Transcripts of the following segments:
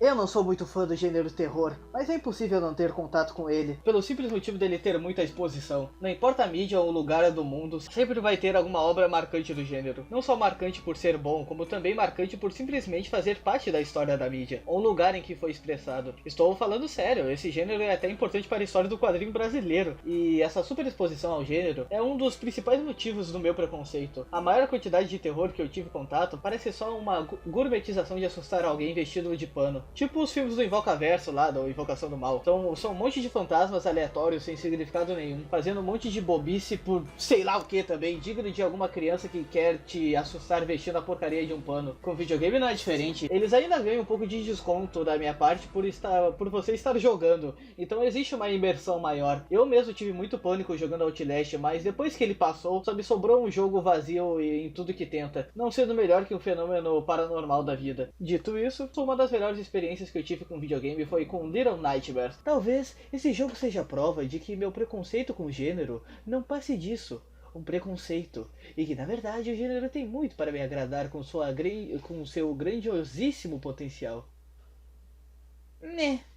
Eu não sou muito fã do gênero terror, mas é impossível não ter contato com ele, pelo simples motivo dele ter muita exposição. Não importa a mídia ou o lugar do mundo, sempre vai ter alguma obra marcante do gênero. Não só marcante por ser bom, como também marcante por simplesmente fazer parte da história da mídia, ou lugar em que foi expressado. Estou falando sério, esse gênero é até importante para a história do quadrinho brasileiro, e essa superexposição ao gênero é um dos principais motivos do meu preconceito. A maior quantidade de terror que eu tive contato parece só uma gourmetização de assustar alguém vestido de pano. Tipo os filmes do Invocaverso lá, da Invocação do Mal. Então são um monte de fantasmas aleatórios sem significado nenhum, fazendo um monte de bobice por sei lá o que também, digno de alguma criança que quer te assustar vestindo a porcaria de um pano. Com videogame não é diferente. Eles ainda ganham um pouco de desconto da minha parte por você estar jogando. Então existe uma imersão maior. Eu mesmo tive muito pânico jogando Outlast, mas depois que ele passou, só me sobrou um jogo vazio em tudo que tenta, não sendo melhor que um fenômeno paranormal da vida. Dito isso, uma das melhores experiências que eu tive com videogame foi com Little Nightmares. Talvez esse jogo seja a prova de que meu preconceito com o gênero não passe disso, um preconceito, e que na verdade o gênero tem muito para me agradar com seu grandiosíssimo potencial.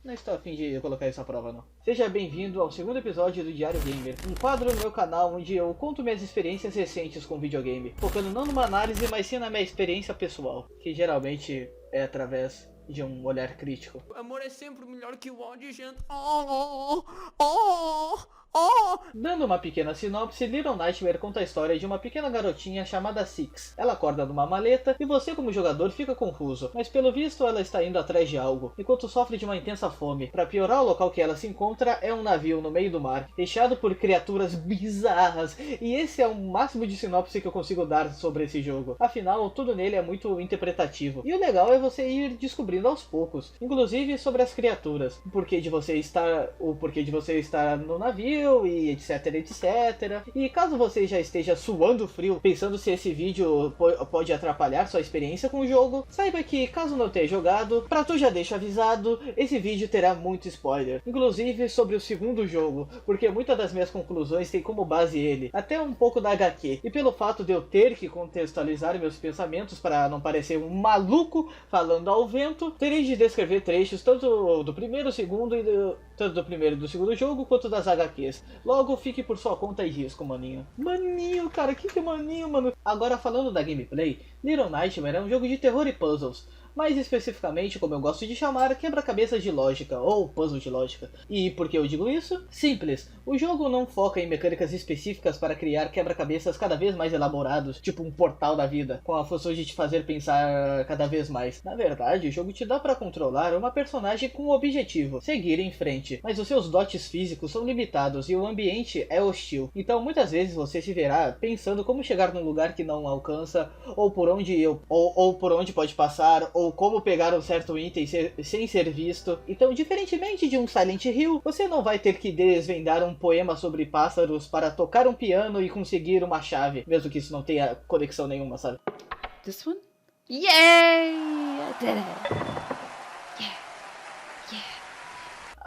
Não estou a fim de colocar isso à prova não. Seja bem-vindo ao segundo episódio do Diário Gamer, um quadro no meu canal onde eu conto minhas experiências recentes com videogame, focando não numa análise, mas sim na minha experiência pessoal, que geralmente é através de um olhar crítico. O amor é sempre melhor que o ódio, gente. Dando uma pequena sinopse, Little Nightmare conta a história de uma pequena garotinha chamada Six. Ela acorda numa maleta e você como jogador fica confuso, mas pelo visto ela está indo atrás de algo, enquanto sofre de uma intensa fome. Para piorar, o local que ela se encontra é um navio no meio do mar, recheado por criaturas bizarras, e esse é o máximo de sinopse que eu consigo dar sobre esse jogo. Afinal, tudo nele é muito interpretativo, e o legal é você ir descobrindo aos poucos, inclusive sobre as criaturas, o porquê de você estar no navio, e etc, etc. E caso você já esteja suando frio, pensando se esse vídeo pode atrapalhar sua experiência com o jogo, saiba que, caso não tenha jogado, pra tu já deixa avisado, esse vídeo terá muito spoiler, inclusive sobre o segundo jogo, porque muitas das minhas conclusões têm como base ele, até um pouco da HQ, e pelo fato de eu ter que contextualizar meus pensamentos para não parecer um maluco falando ao vento, terei de descrever trechos tanto do primeiro, tanto do primeiro e do segundo jogo, quanto das HQs. Logo, fique por sua conta e risco, maninho. Maninho, cara, que é maninho, mano? Agora, falando da gameplay, Little Nightmare é um jogo de terror e puzzles. Mais especificamente, como eu gosto de chamar, quebra-cabeças de lógica, ou puzzle de lógica. E por que eu digo isso? Simples, o jogo não foca em mecânicas específicas para criar quebra-cabeças cada vez mais elaborados, tipo um portal da vida, com a função de te fazer pensar cada vez mais. Na verdade, o jogo te dá para controlar uma personagem com um objetivo, seguir em frente, mas os seus dotes físicos são limitados e o ambiente é hostil. Então muitas vezes você se verá pensando como chegar num lugar que não alcança, ou por onde pode passar, ou como pegar um certo item sem ser visto. Então, diferentemente de um Silent Hill, você não vai ter que desvendar um poema sobre pássaros para tocar um piano e conseguir uma chave, mesmo que isso não tenha conexão nenhuma, sabe? This one? Yay! I did it!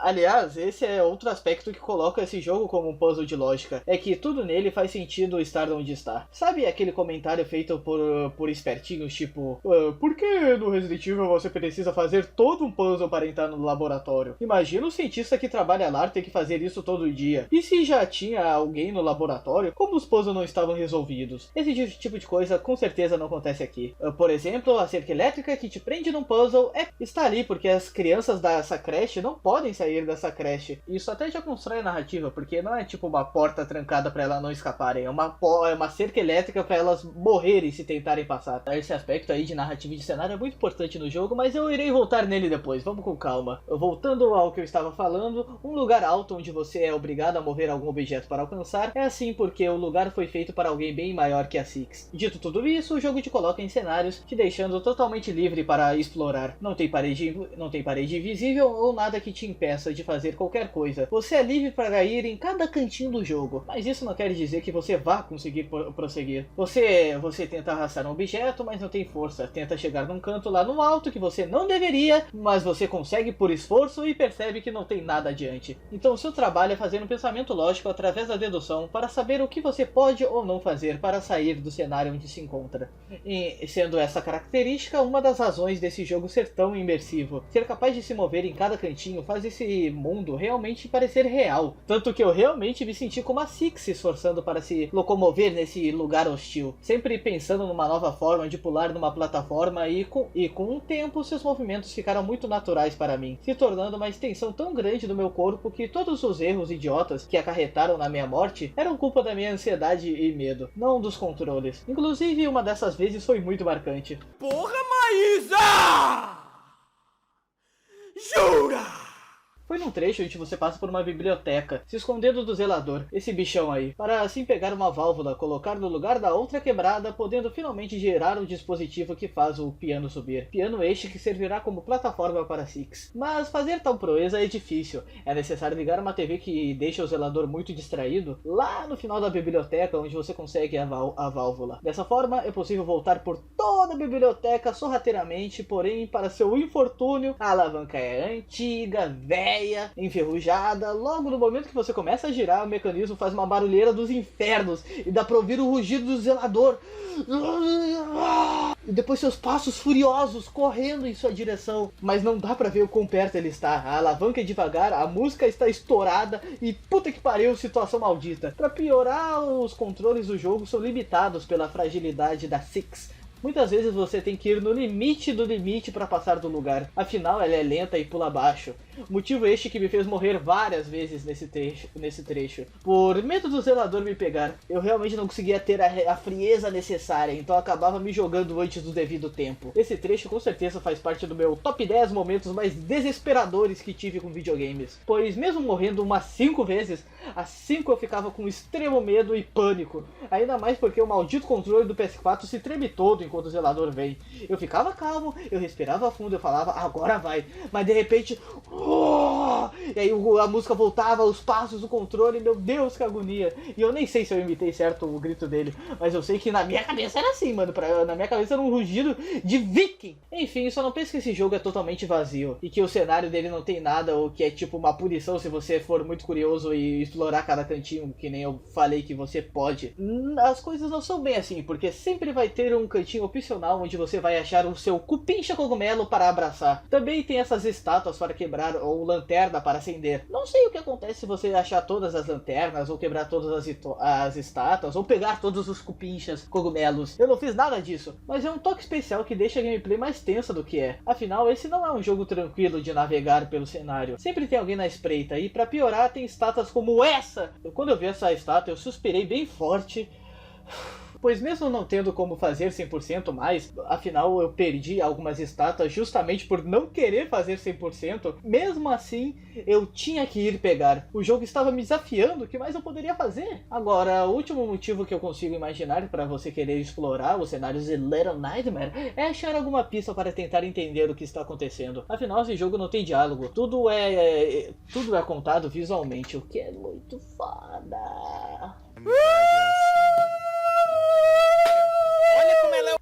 Aliás, esse é outro aspecto que coloca esse jogo como um puzzle de lógica, é que tudo nele faz sentido estar onde está. Sabe aquele comentário feito por espertinhos, tipo, por que no Resident Evil você precisa fazer todo um puzzle para entrar no laboratório? Imagina um cientista que trabalha lá ter que fazer isso todo dia. E se já tinha alguém no laboratório, como os puzzles não estavam resolvidos? Esse tipo de coisa com certeza não acontece aqui. Por exemplo, a cerca elétrica que te prende num puzzle está ali porque as crianças dessa creche não podem sair dessa creche. Isso até já constrói a narrativa, porque não é tipo uma porta trancada para elas não escaparem, é uma cerca elétrica para elas morrerem se tentarem passar. Esse aspecto aí de narrativa e de cenário é muito importante no jogo, mas eu irei voltar nele depois, vamos com calma. Voltando ao que eu estava falando, um lugar alto onde você é obrigado a mover algum objeto para alcançar, é assim porque o lugar foi feito para alguém bem maior que a Six. Dito tudo isso, o jogo te coloca em cenários, te deixando totalmente livre para explorar. Não tem parede invisível ou nada que te impeça recompensa de fazer qualquer coisa. Você é livre para ir em cada cantinho do jogo, mas isso não quer dizer que você vá conseguir prosseguir. Você tenta arrastar um objeto, mas não tem força. Tenta chegar num canto lá no alto que você não deveria, mas você consegue por esforço e percebe que não tem nada adiante. Então o seu trabalho é fazer um pensamento lógico através da dedução para saber o que você pode ou não fazer para sair do cenário onde se encontra. E sendo essa característica uma das razões desse jogo ser tão imersivo. Ser capaz de se mover em cada cantinho faz esse mundo realmente parecer real. Tanto que eu realmente me senti como a Six se esforçando para se locomover nesse lugar hostil. Sempre pensando numa nova forma de pular numa plataforma e com o tempo seus movimentos ficaram muito naturais para mim, se tornando uma extensão tão grande do meu corpo que todos os erros idiotas que acarretaram na minha morte eram culpa da minha ansiedade e medo, não dos controles. Inclusive uma dessas vezes foi muito marcante. Porra, Maísa! Jura? Foi num trecho onde você passa por uma biblioteca, se escondendo do zelador, esse bichão aí, para assim pegar uma válvula, colocar no lugar da outra quebrada, podendo finalmente gerar o dispositivo que faz o piano subir. Piano este que servirá como plataforma para Six. Mas fazer tal proeza é difícil. É necessário ligar uma TV que deixa o zelador muito distraído, lá no final da biblioteca onde você consegue a válvula. Dessa forma, é possível voltar por toda a biblioteca sorrateiramente, porém, para seu infortúnio, a alavanca é antiga, velha, enferrujada. Logo no momento que você começa a girar, o mecanismo faz uma barulheira dos infernos e dá pra ouvir o rugido do zelador. E depois seus passos furiosos correndo em sua direção, mas não dá pra ver o quão perto ele está. A alavanca é devagar, a música está estourada e puta que pariu, situação maldita. Pra piorar, os controles do jogo são limitados pela fragilidade da Six. Muitas vezes você tem que ir no limite do limite para passar do lugar. Afinal, ela é lenta e pula abaixo. Motivo este que me fez morrer várias vezes nesse trecho. Por medo do zelador me pegar, eu realmente não conseguia ter a frieza necessária, então acabava me jogando antes do devido tempo. Esse trecho com certeza faz parte do meu top 10 momentos mais desesperadores que tive com videogames. Pois mesmo morrendo umas 5 vezes, as 5 eu ficava com extremo medo e pânico. Ainda mais porque o maldito controle do PS4 se treme todo enquanto o zelador vem. Eu ficava calmo, eu respirava fundo, eu falava, agora vai. Mas de repente... E aí a música voltava, os passos do controle, meu Deus, que agonia. E eu nem sei se eu imitei certo o grito dele, mas eu sei que na minha cabeça era assim, mano. Na minha cabeça era um rugido de viking. Enfim, só não pense que esse jogo é totalmente vazio e que o cenário dele não tem nada, ou que é tipo uma punição se você for muito curioso e explorar cada cantinho, que nem eu falei que você pode. As coisas não são bem assim, porque sempre vai ter um cantinho opcional onde você vai achar o seu cupincha cogumelo para abraçar. Também tem essas estátuas para quebrar ou lanterna para acender. Não sei o que acontece se você achar todas as lanternas, ou quebrar todas as estátuas, ou pegar todos os cupinchas cogumelos. Eu não fiz nada disso, mas é um toque especial que deixa a gameplay mais tensa do que é. Afinal, esse não é um jogo tranquilo de navegar pelo cenário. Sempre tem alguém na espreita, e para piorar tem estátuas como essa. Quando eu vi essa estátua eu suspirei bem forte. Pois mesmo não tendo como fazer 100% mais, afinal eu perdi algumas estátuas justamente por não querer fazer 100%, mesmo assim eu tinha que ir pegar. O jogo estava me desafiando, o que mais eu poderia fazer? Agora, o último motivo que eu consigo imaginar para você querer explorar os cenários de Little Nightmare é achar alguma pista para tentar entender o que está acontecendo. Afinal, esse jogo não tem diálogo, tudo é contado visualmente, o que é muito foda.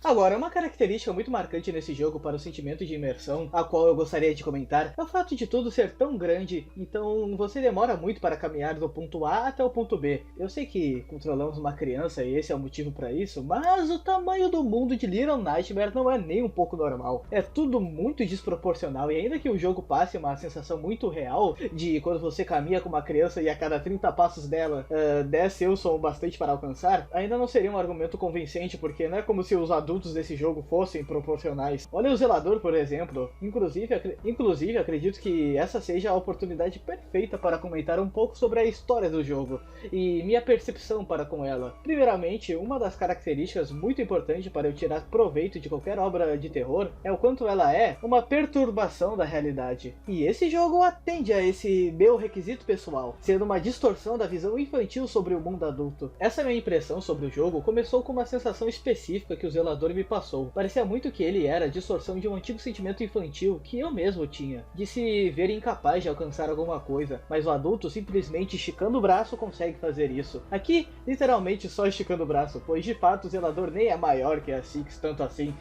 Agora, uma característica muito marcante nesse jogo para o sentimento de imersão, a qual eu gostaria de comentar, é o fato de tudo ser tão grande, então você demora muito para caminhar do ponto A até o ponto B. Eu sei que controlamos uma criança e esse é o motivo para isso, mas o tamanho do mundo de Little Nightmare não é nem um pouco normal. É tudo muito desproporcional, e ainda que o jogo passe uma sensação muito real de quando você caminha com uma criança e a cada 30 passos dela 10 seus são bastante para alcançar, ainda não seria um argumento convincente, porque não é como se os adultos desse jogo fossem proporcionais. Olha o zelador, por exemplo. Inclusive, acredito que essa seja a oportunidade perfeita para comentar um pouco sobre a história do jogo e minha percepção para com ela. Primeiramente, uma das características muito importantes para eu tirar proveito de qualquer obra de terror é o quanto ela é uma perturbação da realidade. E esse jogo atende a esse meu requisito pessoal, sendo uma distorção da visão infantil sobre o mundo adulto. Essa minha impressão sobre o jogo começou com uma sensação específica que o zelador zelador me passou. Parecia muito que ele era a distorção de um antigo sentimento infantil que eu mesmo tinha, de se ver incapaz de alcançar alguma coisa, mas o adulto simplesmente esticando o braço consegue fazer isso. Aqui, literalmente só esticando o braço, pois de fato o zelador nem é maior que a Six, tanto assim,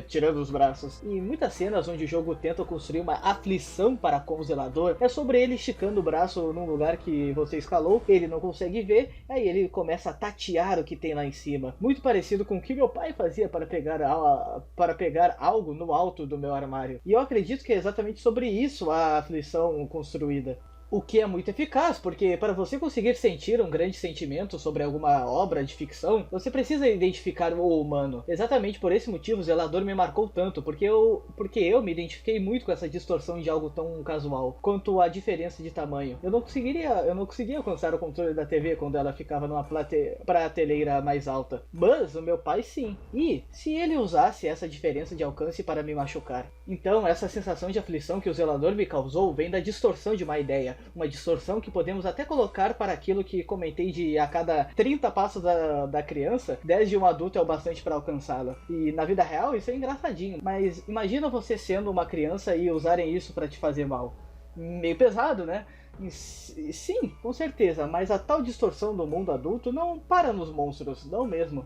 tirando os braços. E muitas cenas onde o jogo tenta construir uma aflição para com o zelador, é sobre ele esticando o braço num lugar que você escalou, ele não consegue ver, aí ele começa a tatear o que tem lá em cima. Muito parecido com o que meu pai fazia para pegar algo no alto do meu armário. E eu acredito que é exatamente sobre isso a aflição construída. O que é muito eficaz, porque para você conseguir sentir um grande sentimento sobre alguma obra de ficção, você precisa identificar o humano. Exatamente por esse motivo o zelador me marcou tanto, porque eu me identifiquei muito com essa distorção de algo tão casual, quanto a diferença de tamanho. Eu não conseguia alcançar o controle da TV quando ela ficava numa prateleira mais alta, mas o meu pai sim. E se ele usasse essa diferença de alcance para me machucar? Então essa sensação de aflição que o zelador me causou vem da distorção de uma ideia. Uma distorção que podemos até colocar para aquilo que comentei de a cada 30 passos da criança, 10 de um adulto é o bastante para alcançá-la. E na vida real isso é engraçadinho, mas imagina você sendo uma criança e usarem isso para te fazer mal. Meio pesado, né? Sim, com certeza, mas a tal distorção do mundo adulto não para nos monstros, não mesmo.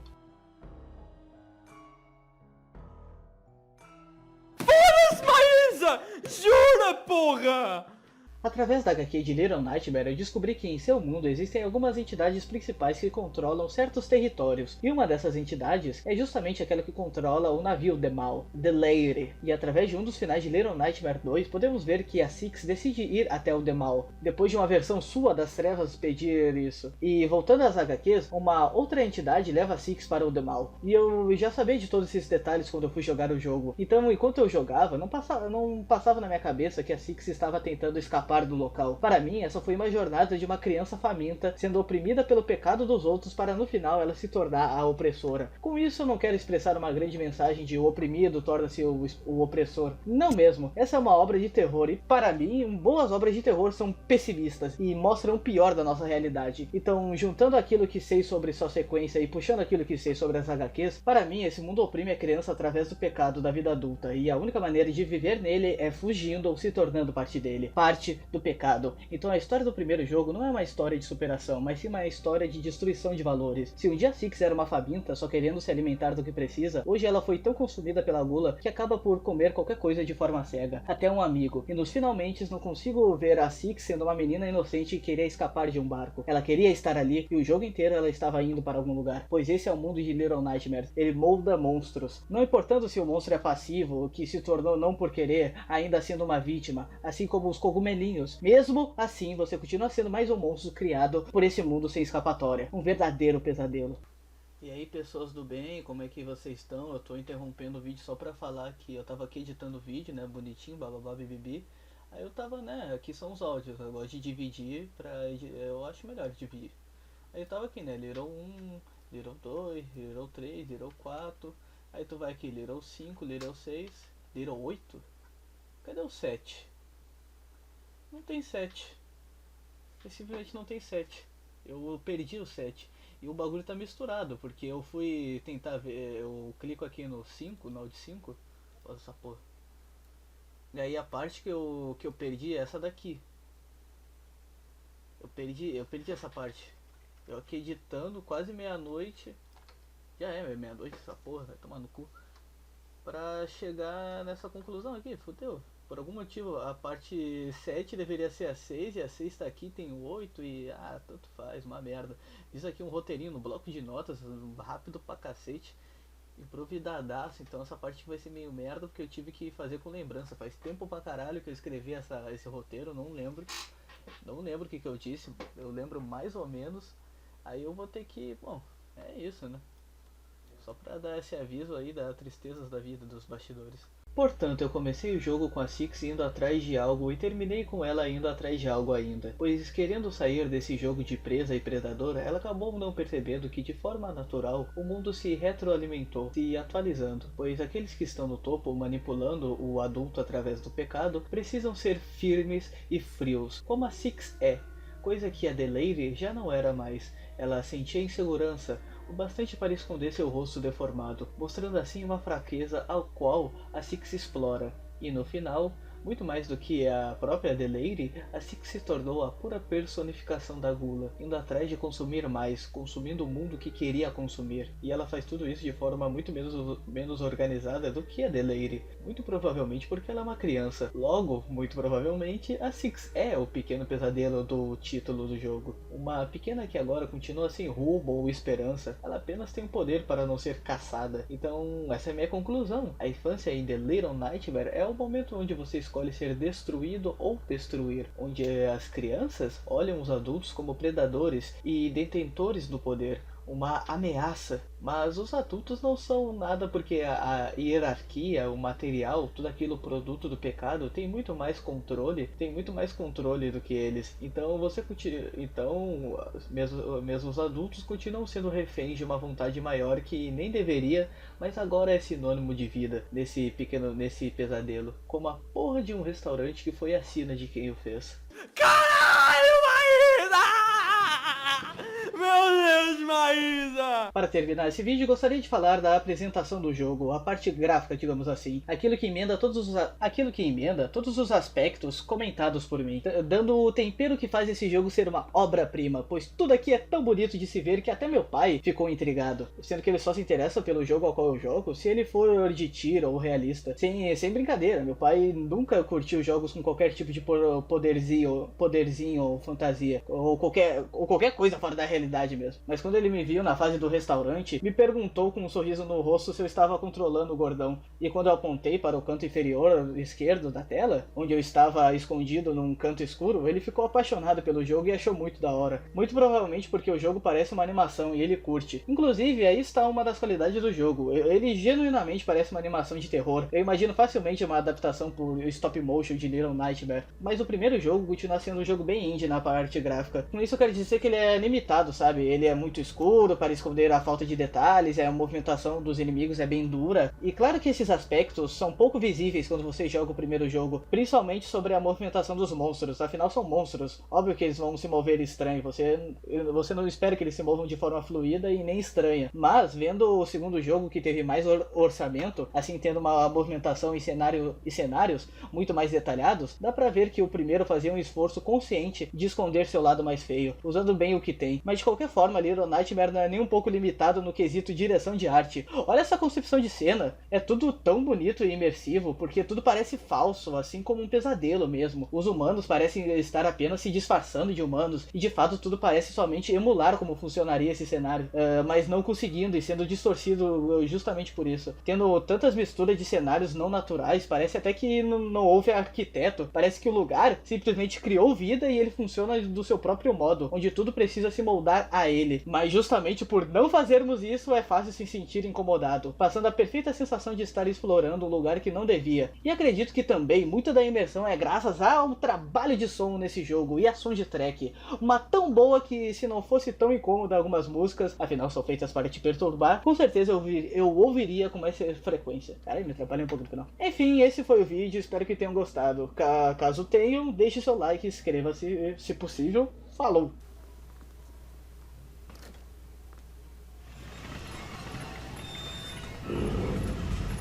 Foda-se, Maísa! Jura, porra! Através da HQ de Little Nightmare, eu descobri que em seu mundo existem algumas entidades principais que controlam certos territórios, e uma dessas entidades é justamente aquela que controla o navio The Mal, The Lady. E através de um dos finais de Little Nightmare 2, podemos ver que a Six decide ir até o The Mal, depois de uma versão sua das trevas pedir isso. E voltando às HQs, uma outra entidade leva a Six para o The Mal, e eu já sabia de todos esses detalhes quando eu fui jogar o jogo. Então, enquanto eu jogava, não passava na minha cabeça que a Six estava tentando escapar do local. Para mim, essa foi uma jornada de uma criança faminta sendo oprimida pelo pecado dos outros para no final ela se tornar a opressora. Com isso eu não quero expressar uma grande mensagem de o oprimido torna-se o opressor. Não mesmo. Essa é uma obra de terror e para mim boas obras de terror são pessimistas e mostram o pior da nossa realidade. Então, juntando aquilo que sei sobre sua sequência e puxando aquilo que sei sobre as HQs, para mim esse mundo oprime a criança através do pecado da vida adulta e a única maneira de viver nele é fugindo ou se tornando parte dele. Parte do pecado. Então a história do primeiro jogo não é uma história de superação, mas sim uma história de destruição de valores. Se um dia a Six era uma faminta, só querendo se alimentar do que precisa, hoje ela foi tão consumida pela gula que acaba por comer qualquer coisa de forma cega, até um amigo. E nos finalmente não consigo ver a Six sendo uma menina inocente que queria escapar de um barco. Ela queria estar ali e o jogo inteiro ela estava indo para algum lugar, pois esse é o mundo de Little Nightmares. Ele molda monstros, não importando se o monstro é passivo, que se tornou não por querer, ainda sendo uma vítima, assim como os cogumelinhos. Mesmo assim, você continua sendo mais um monstro criado por esse mundo sem escapatória. Um verdadeiro pesadelo. E aí, pessoas do bem, como é que vocês estão? Eu tô interrompendo o vídeo só pra falar que eu tava aqui editando o vídeo, né, bonitinho, bababá, bibibi. Aí eu tava, né, aqui são os áudios, eu gosto de dividir, eu acho melhor dividir. Aí eu tava aqui, né, Little 1, Little 2, Little 3, Little 4. Aí tu vai aqui, Little 5, Little 6, Little 8? Cadê o 7? Não tem 7. Simplesmente não tem 7. Eu perdi o 7. E o bagulho tá misturado, porque eu fui tentar ver. Eu clico aqui no 5, no de 5. Olha essa porra. E aí a parte que eu perdi é essa daqui. Eu perdi essa parte. Eu aqui editando quase meia-noite. Já é meia-noite essa porra, vai tomar no cu. Pra chegar nessa conclusão aqui, fudeu. Por algum motivo a parte 7 deveria ser a 6 e a 6 tá aqui, tem o 8 e tanto faz, uma merda. Isso aqui é um roteirinho no bloco de notas, rápido pra cacete, improvidadaço, então essa parte vai ser meio merda porque eu tive que fazer com lembrança. Faz tempo pra caralho que eu escrevi esse roteiro, não lembro o que eu disse, eu lembro mais ou menos, aí eu vou ter que, bom, é isso, né? Só pra dar esse aviso aí das tristezas da vida dos bastidores. Portanto, eu comecei o jogo com a Six indo atrás de algo e terminei com ela indo atrás de algo ainda. Pois querendo sair desse jogo de presa e predador, ela acabou não percebendo que de forma natural o mundo se retroalimentou, se atualizando. Pois aqueles que estão no topo manipulando o adulto através do pecado precisam ser firmes e frios, como a Six é. Coisa que a The Lady já não era mais. Ela sentia insegurança, o bastante para esconder seu rosto deformado, mostrando assim uma fraqueza ao qual a Six explora. E no final, muito mais do que a própria Adeleire, a Six se tornou a pura personificação da gula, indo atrás de consumir mais, consumindo o mundo que queria consumir. E ela faz tudo isso de forma muito menos organizada do que a Adeleire, muito provavelmente porque ela é uma criança. Logo, muito provavelmente, a Six é o pequeno pesadelo do título do jogo. Uma pequena que agora continua sem rumo ou esperança, ela apenas tem o poder para não ser caçada. Então, essa é a minha conclusão. A infância em The Little Nightmare é o momento onde você escolhe ser destruído ou destruir, onde as crianças olham os adultos como predadores e detentores do poder, uma ameaça, mas os adultos não são nada porque a hierarquia, o material, tudo aquilo produto do pecado tem muito mais controle do que eles. Então mesmo os adultos continuam sendo reféns de uma vontade maior que nem deveria, mas agora é sinônimo de vida nesse pesadelo, como a porra de um restaurante que foi a sina de quem o fez. Caralho, Maísa! Meu Deus, Maísa! Para terminar esse vídeo, gostaria de falar da apresentação do jogo, a parte gráfica, digamos assim, aquilo que emenda todos os aspectos comentados por mim, dando o tempero que faz esse jogo ser uma obra-prima, pois tudo aqui é tão bonito de se ver que até meu pai ficou intrigado, sendo que ele só se interessa pelo jogo ao qual eu jogo se ele for de tiro ou realista. Sem brincadeira, meu pai nunca curtiu jogos com qualquer tipo de poderzinho ou fantasia, ou qualquer coisa fora da realidade mesmo. Mas quando ele me viu na fase do restaurante, me perguntou com um sorriso no rosto se eu estava controlando o gordão. E quando eu apontei para o canto inferior esquerdo da tela, onde eu estava escondido num canto escuro, ele ficou apaixonado pelo jogo e achou muito da hora. Muito provavelmente porque o jogo parece uma animação e ele curte. Inclusive, aí está uma das qualidades do jogo. Ele genuinamente parece uma animação de terror. Eu imagino facilmente uma adaptação por stop motion de Little Nightmare. Mas o primeiro jogo continua sendo um jogo bem indie na parte gráfica. Com isso eu quero dizer que ele é limitado, sabe? Ele é muito escuro para esconder a falta de detalhes, a movimentação dos inimigos é bem dura. E claro que esses aspectos são pouco visíveis quando você joga o primeiro jogo, principalmente sobre a movimentação dos monstros, afinal são monstros. Óbvio que eles vão se mover estranho, você não espera que eles se movam de forma fluida e nem estranha. Mas vendo o segundo jogo que teve mais orçamento, assim tendo uma movimentação e cenários muito mais detalhados, dá pra ver que o primeiro fazia um esforço consciente de esconder seu lado mais feio, usando bem o que tem. Mas de qualquer forma, Little Nightmare não é nem um pouco limitado no quesito direção de arte. Olha essa concepção de cena, é tudo tão bonito e imersivo, porque tudo parece falso, assim como um pesadelo mesmo. Os humanos parecem estar apenas se disfarçando de humanos, e de fato tudo parece somente emular como funcionaria esse cenário, mas não conseguindo e sendo distorcido justamente por isso. Tendo tantas misturas de cenários não naturais, parece até que não houve arquiteto, parece que o lugar simplesmente criou vida e ele funciona do seu próprio modo, onde tudo precisa se moldar a ele. Mas justamente por não fazermos isso, é fácil se sentir incomodado, passando a perfeita sensação de estar explorando um lugar que não devia. E acredito que também muita da imersão é graças ao trabalho de som nesse jogo e a soundtrack, uma tão boa que se não fosse tão incômoda algumas músicas, afinal são feitas para te perturbar, com certeza eu ouviria com mais frequência. Caralho, me atrapalhei um pouco no final. Enfim, esse foi o vídeo, espero que tenham gostado. Caso tenham, deixe seu like, inscreva-se se possível. Falou!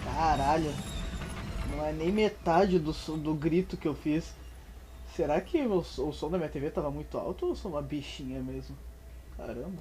Caralho, não é nem metade do grito que eu fiz. Será que o som da minha TV tava muito alto ou eu sou uma bichinha mesmo? Caramba.